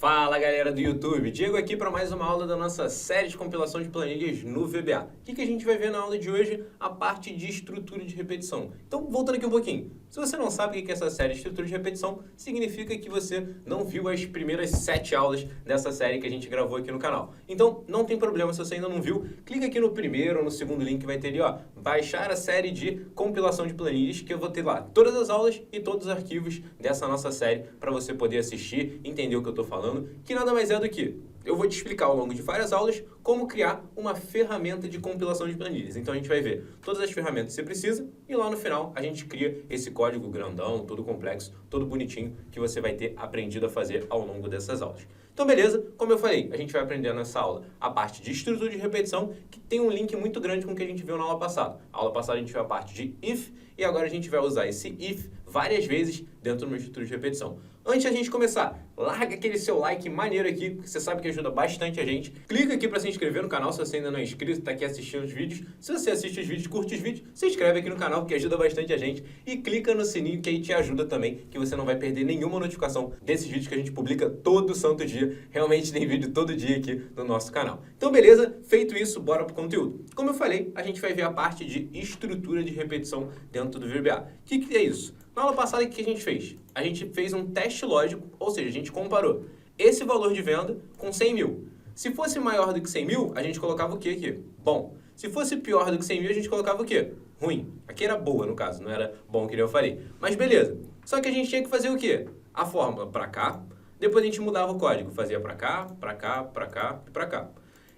Fala galera do YouTube, Diego aqui para mais uma aula da nossa série de compilação de planilhas no VBA. O que a gente vai ver na aula de hoje? A parte de estrutura de repetição. Então, voltando aqui um pouquinho. Se você não sabe o que é essa série de estrutura de repetição, significa que você não viu as primeiras 7 aulas dessa série que a gente gravou aqui no canal. Então, não tem problema se você ainda não viu, clica aqui no primeiro ou no segundo link que vai ter ali, ó, baixar a série de compilação de planilhas, que eu vou ter lá todas as aulas e todos os arquivos dessa nossa série para você poder assistir, entender o que eu estou falando. Que nada mais é do que eu vou te explicar ao longo de várias aulas como criar uma ferramenta de compilação de planilhas. Então a gente vai ver todas as ferramentas que você precisa e lá no final a gente cria esse código grandão, todo complexo, todo bonitinho que você vai ter aprendido a fazer ao longo dessas aulas. Então beleza, como eu falei, a gente vai aprender nessa aula a parte de estrutura de repetição, que tem um link muito grande com o que a gente viu na aula passada. Na aula passada a gente viu a parte de if e agora a gente vai usar esse if várias vezes dentro de uma estrutura de repetição. Antes de a gente começar, larga aquele seu like maneiro aqui, porque você sabe que ajuda bastante a gente. Clica aqui para se inscrever no canal se você ainda não é inscrito, está aqui assistindo os vídeos. Se você assiste os vídeos, curte os vídeos, se inscreve aqui no canal, porque ajuda bastante a gente. E clica no sininho, que aí te ajuda também, que você não vai perder nenhuma notificação desses vídeos que a gente publica todo santo dia. Realmente tem vídeo todo dia aqui no nosso canal. Então beleza, feito isso, bora pro conteúdo. Como eu falei, a gente vai ver a parte de estrutura de repetição dentro do VBA. O que é isso? Na aula passada, o que a gente fez? A gente fez um teste lógico, ou seja, a gente comparou esse valor de venda com 100 mil. Se fosse maior do que 100 mil, a gente colocava o quê aqui? Bom. Se fosse pior do que 100 mil, a gente colocava o quê? Ruim. Aqui era boa, no caso, não era bom que eu falei. Mas beleza. Só que a gente tinha que fazer o quê? A fórmula para cá, depois a gente mudava o código. Fazia para cá, para cá, para cá e para cá.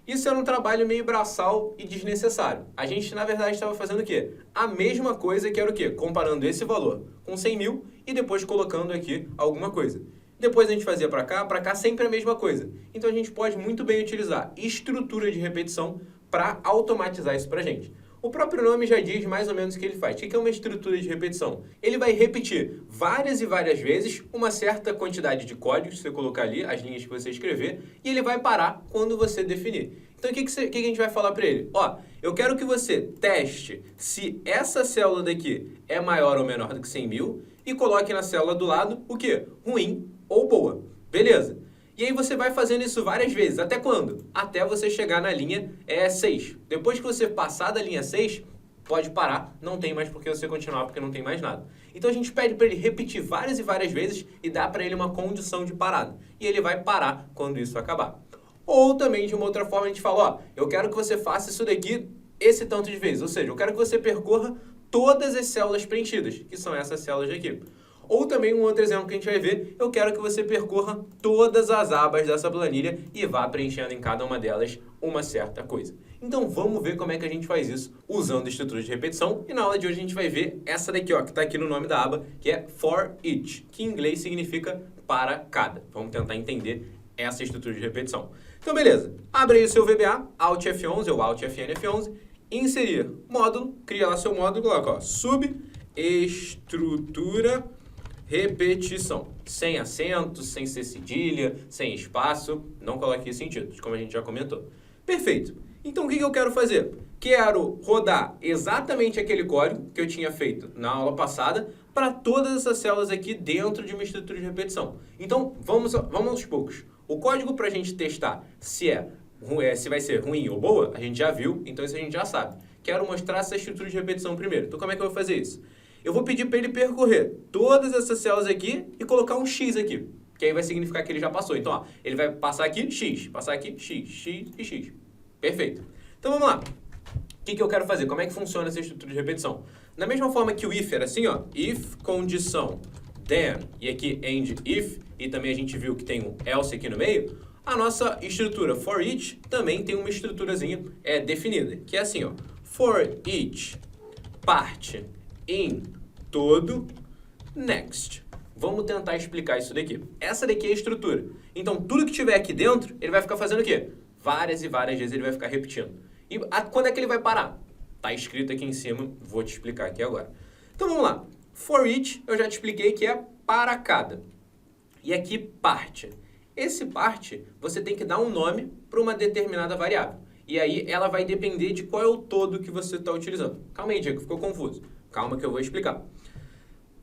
Isso era um trabalho meio braçal e desnecessário. A gente, na verdade, estava fazendo o quê? A mesma coisa que era o quê? Comparando esse valor com 100 mil e depois colocando aqui alguma coisa. Depois a gente fazia para cá, sempre a mesma coisa. Então a gente pode muito bem utilizar estrutura de repetição para automatizar isso para a gente. O próprio nome já diz mais ou menos o que ele faz. O que é uma estrutura de repetição? Ele vai repetir várias e várias vezes uma certa quantidade de códigos, se você colocar ali, as linhas que você escrever, e ele vai parar quando você definir. Então o que a gente vai falar para ele? Ó, eu quero que você teste se essa célula daqui é maior ou menor do que 100 mil e coloque na célula do lado o quê? Ruim ou boa. Beleza? E aí você vai fazendo isso várias vezes. Até quando? Até você chegar na linha 6. Depois que você passar da linha 6, pode parar. Não tem mais por que você continuar, porque não tem mais nada. Então a gente pede para ele repetir várias e várias vezes e dá para ele uma condição de parada. E ele vai parar quando isso acabar. Ou também, de uma outra forma, a gente fala, ó, eu quero que você faça isso daqui esse tanto de vezes. Ou seja, eu quero que você percorra todas as células preenchidas, que são essas células aqui. Ou também um outro exemplo que a gente vai ver, eu quero que você percorra todas as abas dessa planilha e vá preenchendo em cada uma delas uma certa coisa. Então vamos ver como é que a gente faz isso usando estrutura de repetição. E na aula de hoje a gente vai ver essa daqui, ó, que está aqui no nome da aba, que é for each, que em inglês significa para cada. Vamos tentar entender essa estrutura de repetição. Então beleza, abre aí o seu VBA, Alt F11 ou Alt FN F11, inserir módulo, cria lá seu módulo, coloca, ó, subestrutura repetição, sem acento, sem ser cedilha, sem espaço, não coloque isso em títulos, como a gente já comentou. Perfeito. Então o que eu quero fazer? Quero rodar exatamente aquele código que eu tinha feito na aula passada para todas essas células aqui dentro de uma estrutura de repetição. Então vamos aos poucos. O código para a gente testar se vai ser ruim ou boa, a gente já viu, então isso a gente já sabe. Quero mostrar essa estrutura de repetição primeiro. Então como é que eu vou fazer isso? Eu vou pedir para ele percorrer todas essas células aqui e colocar um X aqui, que aí vai significar que ele já passou. Então, ó, ele vai passar aqui, X, passar aqui, X, X e X. Perfeito. Então, vamos lá. O que eu quero fazer? Como é que funciona essa estrutura de repetição? Da mesma forma que o if era assim, ó, if, condição, then, e aqui end if, e também a gente viu que tem um else aqui no meio, a nossa estrutura for each também tem uma estruturazinha definida, que é assim, ó, for each parte em todo, next. Vamos tentar explicar isso daqui. Essa daqui é a estrutura. Então, tudo que tiver aqui dentro, ele vai ficar fazendo o quê? Várias e várias vezes ele vai ficar repetindo. E quando é que ele vai parar? Tá escrito aqui em cima, vou te explicar aqui agora. Então, vamos lá. For each, eu já te expliquei que é para cada. E aqui, parte. Esse parte, você tem que dar um nome para uma determinada variável. E aí, ela vai depender de qual é o todo que você está utilizando. Calma aí, Diego, ficou confuso. Calma que eu vou explicar.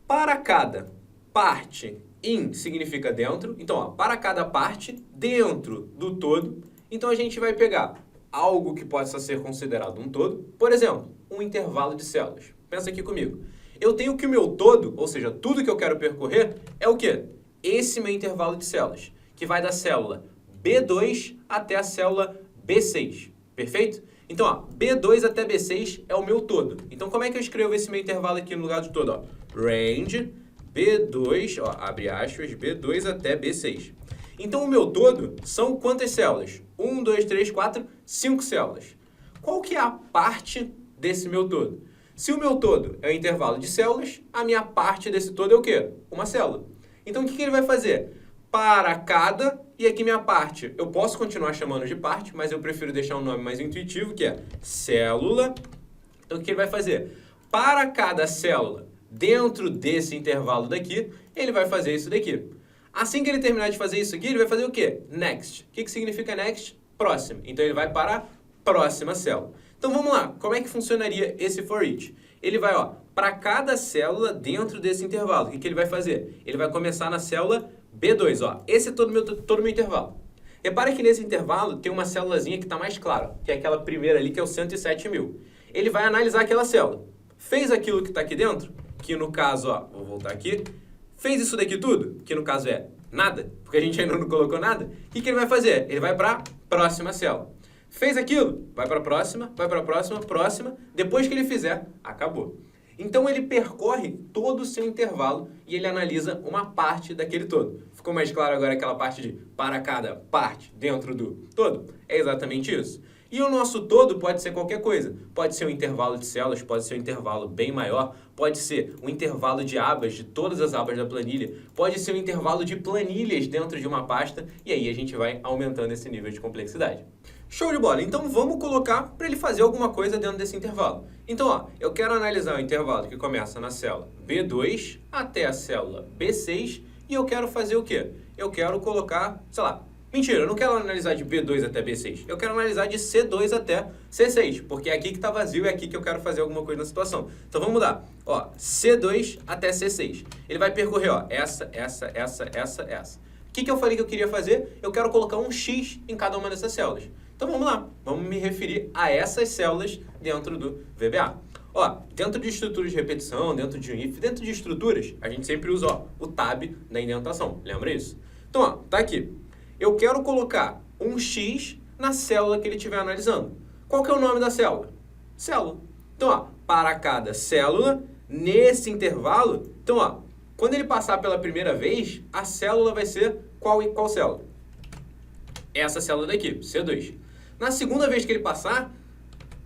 Para cada parte In significa dentro. Então, ó, para cada parte, dentro do todo. Então, a gente vai pegar algo que possa ser considerado um todo. Por exemplo, um intervalo de células. Pensa aqui comigo. Eu tenho que o meu todo, ou seja, tudo que eu quero percorrer, é o quê? Esse meu intervalo de células, que vai da célula B2 até a célula B6. Perfeito? Então, ó, B2 até B6 é o meu todo. Então, como é que eu escrevo esse meu intervalo aqui no lugar do todo? Ó? Range B2, ó, abre aspas, B2 até B6. Então, o meu todo são quantas células? 1, 2, 3, 4, 5 células. Qual que é a parte desse meu todo? Se o meu todo é o intervalo de células, a minha parte desse todo é o quê? Uma célula. Então, o que ele vai fazer? Para cada, e aqui minha parte, eu posso continuar chamando de parte, mas eu prefiro deixar um nome mais intuitivo, que é célula. Então, o que ele vai fazer? Para cada célula, dentro desse intervalo daqui, ele vai fazer isso daqui. Assim que ele terminar de fazer isso aqui, ele vai fazer o quê? Next. O que significa next? Próximo. Então, ele vai para a próxima célula. Então, vamos lá. Como é que funcionaria esse for each? Ele vai, ó, para cada célula dentro desse intervalo. O que ele vai fazer? Ele vai começar na célula B2, ó. Esse é todo meu intervalo. Repara que nesse intervalo tem uma célulazinha que está mais clara, que é aquela primeira ali, que é o 107.000. Ele vai analisar aquela célula. Fez aquilo que está aqui dentro, que no caso, ó, vou voltar aqui. Fez isso daqui tudo, que no caso é nada, porque a gente ainda não colocou nada. O que ele vai fazer? Ele vai para a próxima célula. Fez aquilo? Vai para a próxima, próxima. Depois que ele fizer, acabou. Então, ele percorre todo o seu intervalo e ele analisa uma parte daquele todo. Ficou mais claro agora aquela parte de para cada parte dentro do todo? É exatamente isso. E o nosso todo pode ser qualquer coisa. Pode ser um intervalo de células, pode ser um intervalo bem maior, pode ser um intervalo de abas, de todas as abas da planilha, pode ser um intervalo de planilhas dentro de uma pasta, e aí a gente vai aumentando esse nível de complexidade. Show de bola! Então vamos colocar para ele fazer alguma coisa dentro desse intervalo. Então, ó, eu quero analisar o intervalo que começa na célula B2 até a célula B6 e eu quero fazer o quê? Eu quero colocar, sei lá, mentira, eu não quero analisar de B2 até B6. Eu quero analisar de C2 até C6, porque é aqui que está vazio e é aqui que eu quero fazer alguma coisa na situação. Então vamos mudar. Ó, C2 até C6. Ele vai percorrer, ó, essa. O que eu falei que eu queria fazer? Eu quero colocar um X em cada uma dessas células. Então vamos lá, vamos me referir a essas células dentro do VBA. Ó, dentro de estruturas de repetição, dentro de um if, dentro de estruturas, a gente sempre usa, ó, o tab da indentação. Lembra isso? Então, ó, tá aqui. Eu quero colocar um X na célula que ele estiver analisando. Qual que é o nome da célula? Célula. Então, ó, para cada célula, nesse intervalo, então, ó, quando ele passar pela primeira vez, a célula vai ser qual célula? Essa célula daqui, C2. Na segunda vez que ele passar,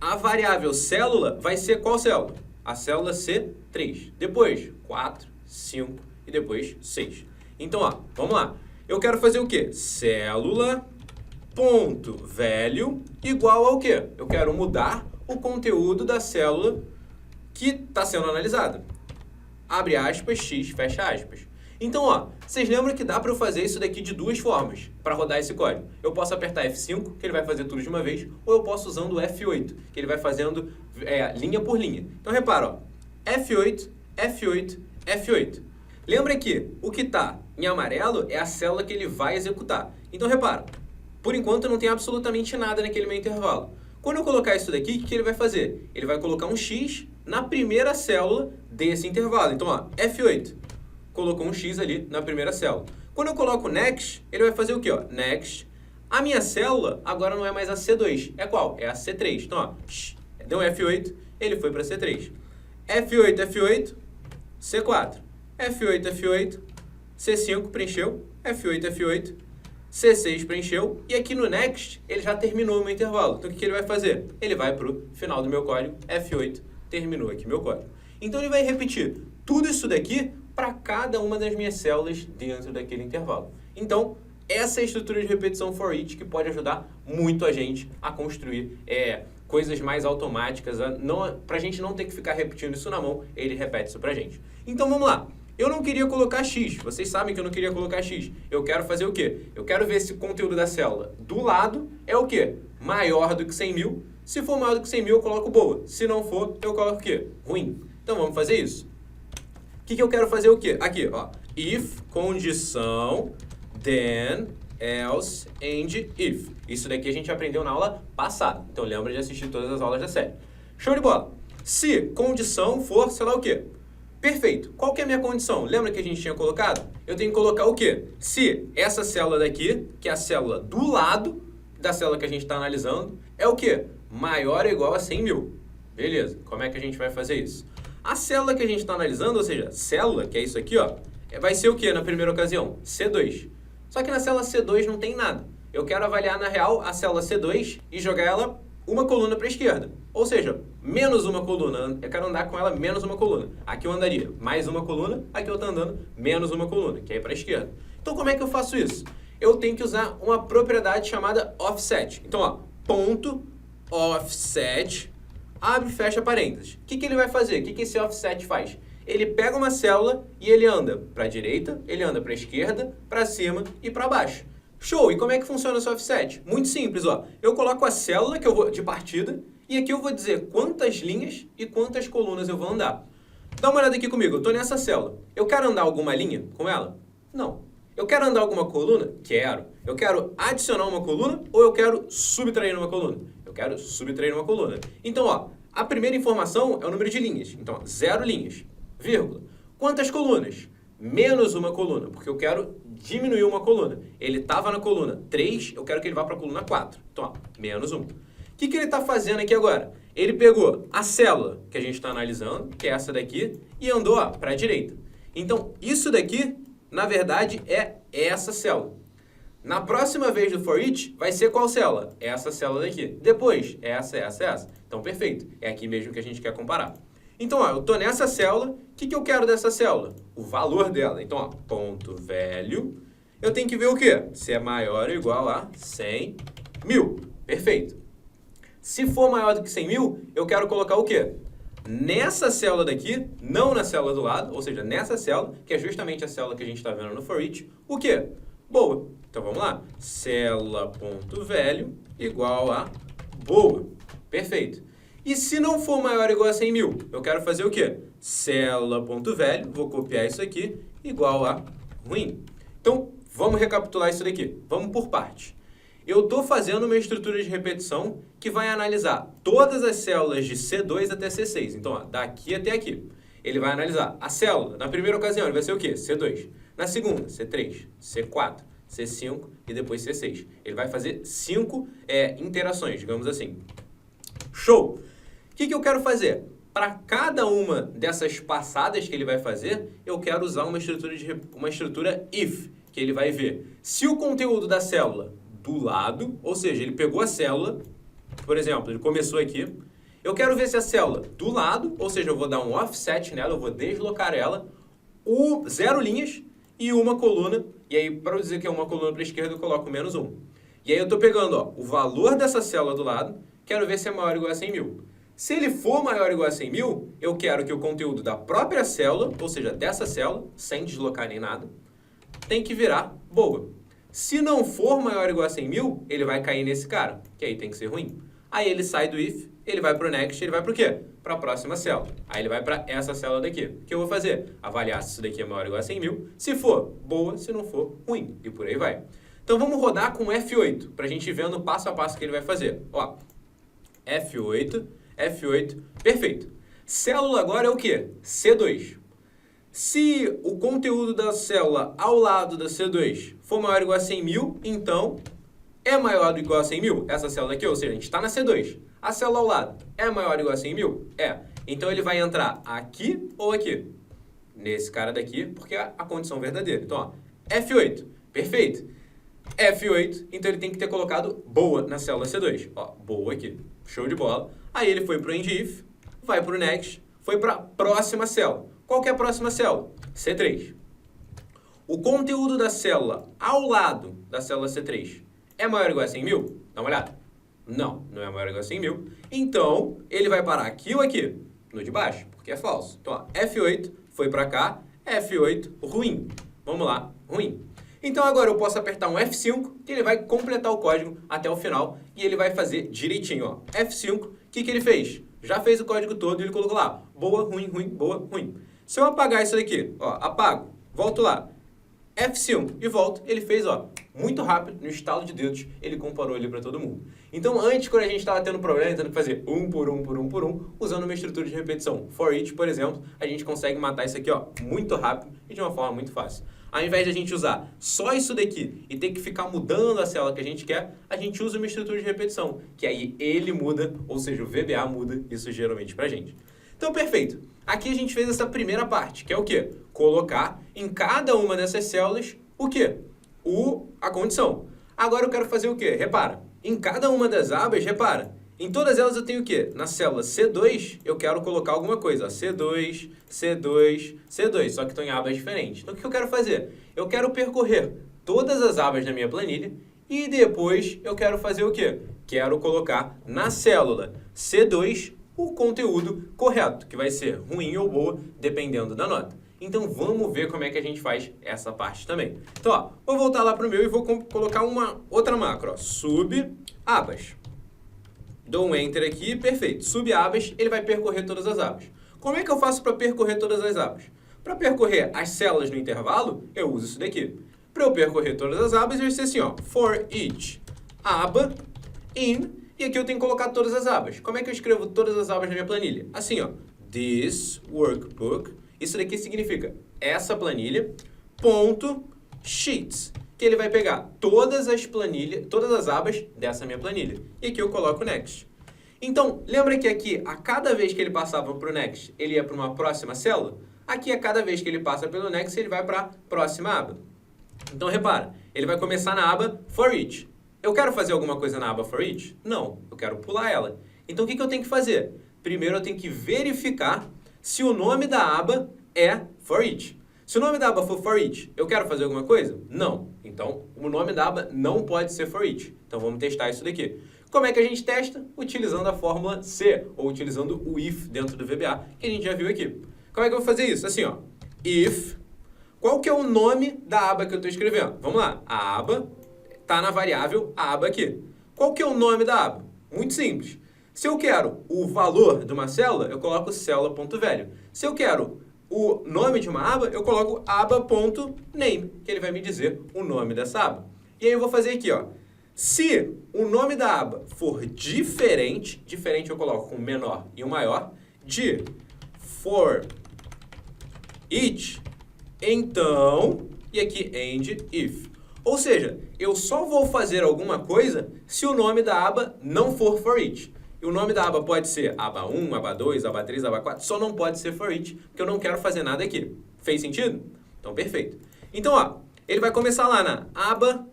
a variável célula vai ser qual célula? A célula C3. Depois, 4, 5 e depois 6. Então, ó, vamos lá. Eu quero fazer o quê? Célula ponto value igual ao quê? Eu quero mudar o conteúdo da célula que está sendo analisada. Abre aspas, X, fecha aspas. Então, ó, vocês lembram que dá para eu fazer isso daqui de duas formas para rodar esse código. Eu posso apertar F5, que ele vai fazer tudo de uma vez, ou eu posso usando o F8, que ele vai fazendo linha por linha. Então, repara, ó, F8, F8, F8. Lembra que o que está em amarelo é a célula que ele vai executar. Então, repara, por enquanto não tem absolutamente nada naquele meu intervalo. Quando eu colocar isso daqui, o que ele vai fazer? Ele vai colocar um X na primeira célula desse intervalo. Então, ó, F8. Colocou um X ali na primeira célula. Quando eu coloco Next, ele vai fazer o quê? Ó? Next. A minha célula agora não é mais a C2. É qual? É a C3. Então, ó, deu um F8, ele foi para C3. F8, F8, C4. F8, F8, C5 preencheu. F8, F8, C6 preencheu. E aqui no Next, ele já terminou o meu intervalo. Então, o que ele vai fazer? Ele vai para o final do meu código. F8, terminou aqui meu código. Então, ele vai repetir tudo isso daqui para cada uma das minhas células dentro daquele intervalo. Então, essa é a estrutura de repetição for each que pode ajudar muito a gente a construir coisas mais automáticas, para a gente não ter que ficar repetindo isso na mão, ele repete isso para a gente. Então, vamos lá. Eu não queria colocar X, vocês sabem que eu não queria colocar X. Eu quero fazer o quê? Eu quero ver se o conteúdo da célula do lado é o quê? Maior do que 100.000. Se for maior do que 100.000, eu coloco boa. Se não for, eu coloco o quê? Ruim. Então, vamos fazer isso. O que eu quero fazer o quê? Aqui, ó. if, condição, then, else, and if. Isso daqui a gente aprendeu na aula passada. Então lembra de assistir todas as aulas da série. Show de bola! Se condição for, sei lá o quê? Perfeito. Qual que é a minha condição? Lembra que a gente tinha colocado? Eu tenho que colocar o quê? Se essa célula daqui, que é a célula do lado da célula que a gente está analisando, é o quê? Maior ou igual a 100 mil. Beleza. Como é que a gente vai fazer isso? A célula que a gente está analisando, ou seja, célula, que é isso aqui, ó, vai ser o quê na primeira ocasião? C2. Só que na célula C2 não tem nada. Eu quero avaliar, na real, a célula C2 e jogar ela uma coluna para a esquerda. Ou seja, menos uma coluna. Eu quero andar com ela menos uma coluna. Aqui eu andaria mais uma coluna, aqui eu estou andando menos uma coluna, que é para a esquerda. Então como é que eu faço isso? Eu tenho que usar uma propriedade chamada offset. Então, ó, ponto offset, abre e fecha parênteses. O que ele vai fazer? O que esse offset faz? Ele pega uma célula e ele anda para a direita, ele anda para a esquerda, para cima e para baixo. Show! E como é que funciona esse offset? Muito simples, ó. Eu coloco a célula que eu vou de partida e aqui eu vou dizer quantas linhas e quantas colunas eu vou andar. Dá uma olhada aqui comigo, eu estou nessa célula. Eu quero andar alguma linha com ela? Não. Eu quero andar alguma coluna? Quero. Eu quero adicionar uma coluna ou eu quero subtrair uma coluna? Eu quero subtrair uma coluna. Então, ó, a primeira informação é o número de linhas. Então, ó, 0 linhas, vírgula. Quantas colunas? Menos uma coluna, porque eu quero diminuir uma coluna. Ele estava na coluna 3, eu quero que ele vá para a coluna 4. Então, ó, menos 1. O que ele está fazendo aqui agora? Ele pegou a célula que a gente está analisando, que é essa daqui, e andou para a direita. Então, isso daqui, na verdade, é essa célula. Na próxima vez do for each, vai ser qual célula? Essa célula daqui. Depois, essa. Então, perfeito. É aqui mesmo que a gente quer comparar. Então, ó, eu estou nessa célula. O que eu quero dessa célula? O valor dela. Então, ó, ponto value. Eu tenho que ver o quê? Se é maior ou igual a 100 mil. Perfeito. Se for maior do que 100 mil, eu quero colocar o quê? Nessa célula daqui, não na célula do lado, ou seja, nessa célula, que é justamente a célula que a gente está vendo no for each, o quê? Boa. Então, vamos lá. Célula.value igual a boa. Perfeito. E se não for maior ou igual a 100 mil, eu quero fazer o quê? Célula.value, vou copiar isso aqui, igual a ruim. Então, vamos recapitular isso daqui. Vamos por parte. Eu estou fazendo uma estrutura de repetição que vai analisar todas as células de C2 até C6. Então, ó, daqui até aqui. Ele vai analisar a célula. Na primeira ocasião, ele vai ser o quê? C2. Na segunda, C3, C4, C5 e depois C6. Ele vai fazer 5 interações, digamos assim. Show! O que eu quero fazer? Para cada uma dessas passadas que ele vai fazer, eu quero usar uma estrutura if, que ele vai ver se o conteúdo da célula do lado, ou seja, ele pegou a célula, por exemplo, ele começou aqui, eu quero ver se a célula do lado, ou seja, eu vou dar um offset nela, eu vou deslocar ela, 0 linhas e uma coluna, e aí para eu dizer que é uma coluna para a esquerda, eu coloco menos 1. E aí eu estou pegando, ó, o valor dessa célula do lado, quero ver se é maior ou igual a 100 mil. Se ele for maior ou igual a 100 mil, eu quero que o conteúdo da própria célula, ou seja, dessa célula, sem deslocar nem nada, tem que virar boa. Se não for maior ou igual a 100 mil, ele vai cair nesse cara, que aí tem que ser ruim. Aí ele sai do if, ele vai para o next, ele vai para o quê? Para a próxima célula. Aí ele vai para essa célula daqui. O que eu vou fazer? Avaliar se isso daqui é maior ou igual a 100 mil. Se for, boa. Se não for, ruim. E por aí vai. Então vamos rodar com F8, para a gente ver no passo a passo que ele vai fazer. Ó, F8, perfeito. Célula agora é o quê? C2. Se o conteúdo da célula ao lado da C2 for maior ou igual a 100 mil, então é maior ou igual a 100 mil? Essa célula aqui, ou seja, a gente está na C2. A célula ao lado é maior ou igual a 100 mil? É. Então ele vai entrar aqui ou aqui? Nesse cara daqui, porque é a condição verdadeira. Então, ó, F8, perfeito. F8, então ele tem que ter colocado boa na célula C2. Ó, boa aqui. Show de bola. Aí ele foi para o end if, vai para o next, foi para a próxima célula. Qual que é a próxima célula? C3. O conteúdo da célula ao lado da célula C3 é maior ou igual a 100 mil? Dá uma olhada. Não, não é maior ou igual a 100 mil. Então, ele vai parar aqui ou aqui? No de baixo, porque é falso. Então, ó, F8 foi para cá, F8 ruim. Vamos lá, ruim. Então, agora eu posso apertar um F5, que ele vai completar o código até o final e ele vai fazer direitinho. Ó. F5, o que ele fez? Já fez o código todo e ele colocou lá, boa, ruim, ruim, boa, ruim. Se eu apagar isso daqui, ó, apago, volto lá, F5 e volto, ele fez, ó, muito rápido, no estalo de dedos, ele comparou ali para todo mundo. Então, antes, quando a gente estava tendo problema, tendo que fazer um por um, usando uma estrutura de repetição for each, por exemplo, a gente consegue matar isso aqui, ó, muito rápido e de uma forma muito fácil. Ao invés de a gente usar só isso daqui e ter que ficar mudando a célula que a gente quer, a gente usa uma estrutura de repetição, que aí ele muda, ou seja, o VBA muda isso geralmente pra gente. Então, perfeito. Aqui a gente fez essa primeira parte, que é o quê? Colocar em cada uma dessas células o quê? A condição. Agora eu quero fazer o quê? Repara, em cada uma das abas, repara, em todas elas eu tenho o quê? Na célula C2, eu quero colocar alguma coisa. Ó, C2, C2, C2, só que estão em abas diferentes. Então, o que eu quero fazer? Eu quero percorrer todas as abas da minha planilha e depois eu quero fazer o quê? Quero colocar na célula C2 o conteúdo correto, que vai ser ruim ou boa, dependendo da nota. Então, vamos ver como é que a gente faz essa parte também. Então, ó, vou voltar lá para o meu e vou colocar uma outra macro, ó, sub-abas. Dou um Enter aqui, perfeito. Sub-abas, ele vai percorrer todas as abas. Como é que eu faço para percorrer todas as abas? Para percorrer as células no intervalo, eu uso isso daqui. Para eu percorrer todas as abas, vai ser assim, ó, for each aba in, e aqui eu tenho que colocar todas as abas. Como é que eu escrevo todas as abas na minha planilha? Assim, ó, this workbook, isso daqui significa essa planilha, ponto, sheets, que ele vai pegar todas as abas dessa minha planilha. E aqui eu coloco next. Então, lembra que aqui, a cada vez que ele passava para o next, ele ia para uma próxima célula? Aqui, a cada vez que ele passa pelo next, ele vai para a próxima aba. Então, repara, ele vai começar na aba for each. Eu quero fazer alguma coisa na aba for each? Não, eu quero pular ela. Então, o que eu tenho que fazer? Primeiro, eu tenho que verificar se o nome da aba é for each. Se o nome da aba for each, eu quero fazer alguma coisa? Não. Então, o nome da aba não pode ser for each. Então, vamos testar isso daqui. Como é que a gente testa? Utilizando a fórmula C, ou utilizando o if dentro do VBA, que a gente já viu aqui. Como é que eu vou fazer isso? Assim, ó, if, qual que é o nome da aba que eu estou escrevendo? Vamos lá, a aba está na variável aba aqui. Qual que é o nome da aba? Muito simples. Se eu quero o valor de uma célula, eu coloco célula.value. Se eu quero o nome de uma aba, eu coloco aba.name, que ele vai me dizer o nome dessa aba. E aí eu vou fazer aqui, ó. Se o nome da aba for diferente eu coloco um menor e um maior, de for each, então, e aqui end if. Ou seja, eu só vou fazer alguma coisa se o nome da aba não for each. E o nome da aba pode ser aba 1, aba 2, aba 3, aba 4, só não pode ser for each, porque eu não quero fazer nada aqui. Fez sentido? Então, perfeito. Então, ó, ele vai começar lá na aba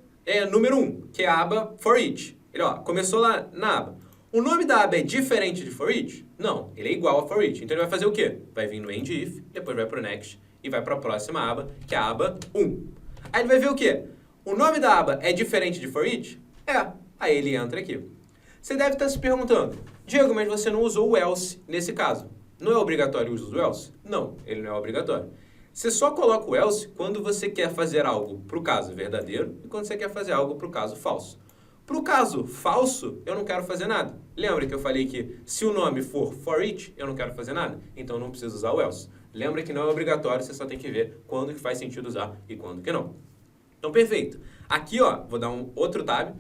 número 1, que é a aba for each. Ele, ó, começou lá na aba. O nome da aba é diferente de for each? Não, ele é igual a for each. Então, ele vai fazer o quê? Vai vir no end if, depois vai pro next e vai para a próxima aba, que é a aba 1. Aí ele vai ver o quê? O nome da aba é diferente de for each? É. Aí ele entra aqui. Você deve estar se perguntando, Diego, mas você não usou o else nesse caso. Não é obrigatório o uso do else? Não, ele não é obrigatório. Você só coloca o else quando você quer fazer algo para o caso verdadeiro e quando você quer fazer algo para o caso falso. Para o caso falso, eu não quero fazer nada. Lembra que eu falei que se o nome for each, eu não quero fazer nada? Então, eu não preciso usar o else. Lembra que não é obrigatório, você só tem que ver quando que faz sentido usar e quando que não. Então, perfeito. Aqui, ó, vou dar um outro tab.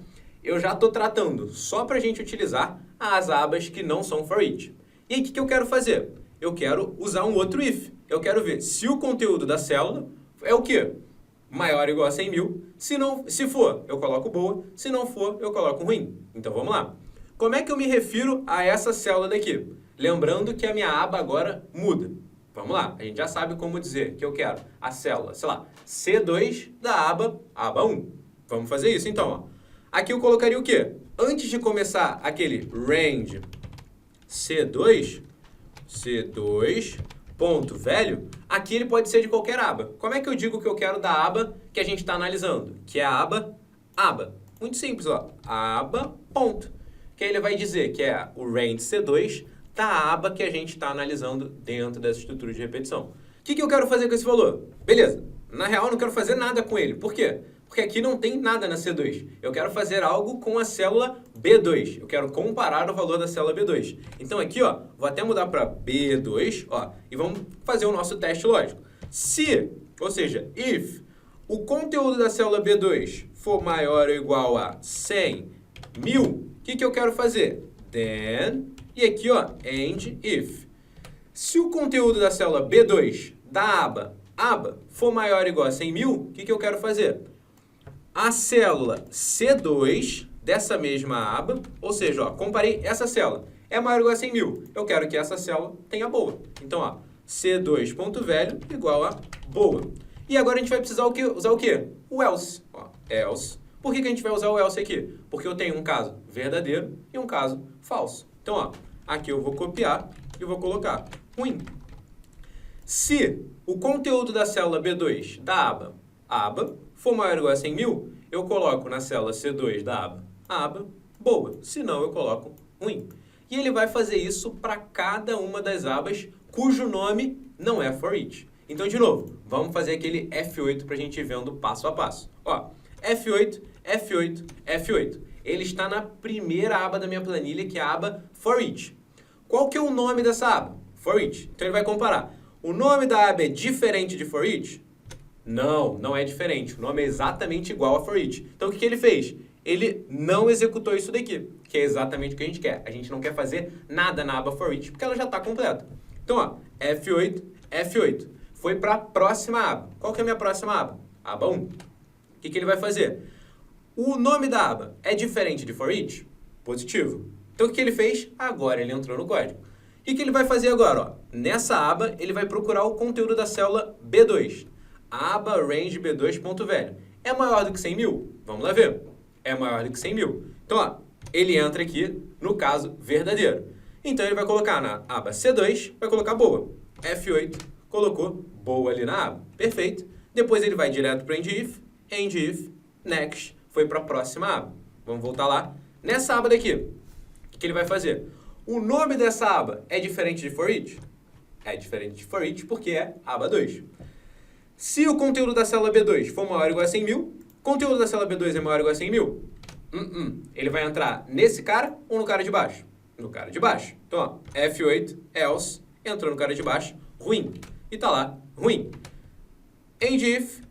Eu já estou tratando só para a gente utilizar as abas que não são for each. E aí, o que eu quero fazer? Eu quero usar um outro if. Eu quero ver se o conteúdo da célula é o quê? Maior ou igual a 100 mil. Se for, eu coloco boa. Se não for, eu coloco ruim. Então, vamos lá. Como é que eu me refiro a essa célula daqui? Lembrando que a minha aba agora muda. Vamos lá. A gente já sabe como dizer que eu quero a célula, sei lá, C2 da aba 1. Vamos fazer isso, então, ó. Aqui eu colocaria o quê? Antes de começar aquele range C2, ponto velho, aqui ele pode ser de qualquer aba. Como é que eu digo que eu quero da aba que a gente está analisando? Que é a aba. Muito simples, ó. Aba, ponto. Que aí ele vai dizer que é o range C2 da aba que a gente está analisando dentro dessa estrutura de repetição. O que eu quero fazer com esse valor? Beleza. Na real, eu não quero fazer nada com ele. Por quê? Porque aqui não tem nada na C2. Eu quero fazer algo com a célula B2. Eu quero comparar o valor da célula B2. Então aqui, ó, vou até mudar para B2, ó, e vamos fazer o nosso teste lógico. Se Ou seja, if o conteúdo da célula B2 for maior ou igual a 100 mil, o que eu quero fazer? Then, e aqui, ó, and if. Se o conteúdo da célula B2 da aba for maior ou igual a 100 mil, o que eu quero fazer? A célula C2 dessa mesma aba, ou seja, ó, comparei essa célula, é maior ou igual a 100 mil. Eu quero que essa célula tenha boa. Então, ó, C2.value igual a boa. E agora a gente vai precisar usar o quê? O else. Ó, else. Por que a gente vai usar o else aqui? Porque eu tenho um caso verdadeiro e um caso falso. Então, ó, aqui eu vou copiar e vou colocar ruim. Se o conteúdo da célula B2 da aba for maior ou igual a 100 mil, eu coloco na célula C2 da aba boa. Se não, eu coloco ruim. E ele vai fazer isso para cada uma das abas cujo nome não é for each. Então, de novo, vamos fazer aquele F8 para a gente ir vendo passo a passo. Ó, F8, F8, F8. Ele está na primeira aba da minha planilha, que é a aba for each. Qual que é o nome dessa aba? For each. Então, ele vai comparar. O nome da aba é diferente de for each? Não, não é diferente. O nome é exatamente igual a for each. Então, o que ele fez? Ele não executou isso daqui, que é exatamente o que a gente quer. A gente não quer fazer nada na aba for each, porque ela já está completa. Então, ó, F8, F8. Foi para a próxima aba. Qual que é a minha próxima aba? Aba 1. O que ele vai fazer? O nome da aba é diferente de for each? Positivo. Então, o que ele fez? Agora ele entrou no código. E o que ele vai fazer agora? Ó? Nessa aba, ele vai procurar o conteúdo da célula B2. Aba range B2.value. É maior do que 100 mil? Vamos lá ver. É maior do que 100 mil. Então, ó, ele entra aqui no caso verdadeiro. Então, ele vai colocar na aba C2, vai colocar boa. F8, colocou boa ali na aba. Perfeito. Depois ele vai direto para end if, next, foi para a próxima aba. Vamos voltar lá. Nessa aba daqui, o que ele vai fazer? O nome dessa aba é diferente de for each? É diferente de for each porque é aba 2. Se o conteúdo da célula B2 for maior ou igual a 100 mil, o conteúdo da célula B2 é maior ou igual a 100 mil? Ele vai entrar nesse cara ou no cara de baixo? No cara de baixo. Então, ó, F8, else, entrou no cara de baixo, ruim. E tá lá, ruim. End if,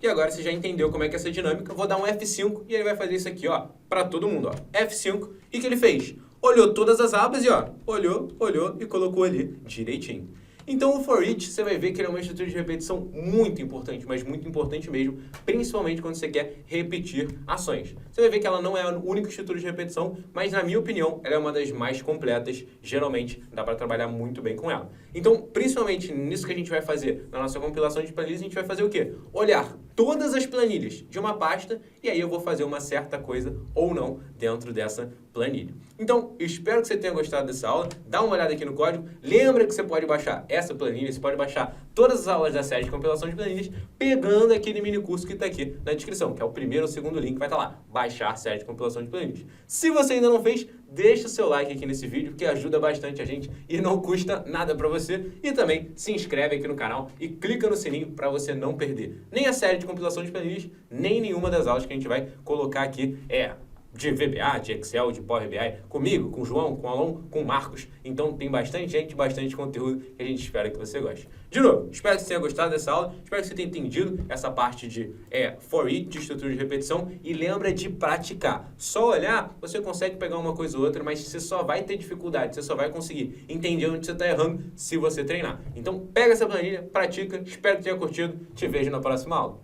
e agora você já entendeu como é que é essa dinâmica. Vou dar um F5 e ele vai fazer isso aqui, ó, para todo mundo, ó. F5, e o que ele fez? Olhou todas as abas e, ó, olhou e colocou ali direitinho. Então, o for each, você vai ver que ele é uma estrutura de repetição muito importante, mas muito importante mesmo, principalmente quando você quer repetir ações. Você vai ver que ela não é a única estrutura de repetição, mas, na minha opinião, ela é uma das mais completas. Geralmente, dá para trabalhar muito bem com ela. Então, principalmente nisso que a gente vai fazer na nossa compilação de planilhas, a gente vai fazer o quê? Olhar todas as planilhas de uma pasta e aí eu vou fazer uma certa coisa ou não dentro dessa planilha. Então, espero que você tenha gostado dessa aula. Dá uma olhada aqui no código. Lembra que você pode baixar essa planilha, você pode baixar todas as aulas da série de compilação de planilhas pegando aquele mini curso que está aqui na descrição, que é o primeiro ou segundo link que vai estar lá. Baixar a série de compilação de planilhas. Se você ainda não fez, deixa o seu like aqui nesse vídeo, que ajuda bastante a gente e não custa nada para você. E também se inscreve aqui no canal e clica no sininho para você não perder nem a série de compilação de planilhas, nem nenhuma das aulas que a gente vai colocar aqui de VBA, de Excel, de Power BI, comigo, com o João, com o Alon, com o Marcos. Então tem bastante gente, bastante conteúdo que a gente espera que você goste. De novo, espero que você tenha gostado dessa aula, espero que você tenha entendido essa parte de for each, de estrutura de repetição, e lembra de praticar. Só olhar, você consegue pegar uma coisa ou outra, mas você só vai ter dificuldade, você só vai conseguir entender onde você está errando se você treinar. Então pega essa planilha, pratica, espero que tenha curtido, te vejo na próxima aula.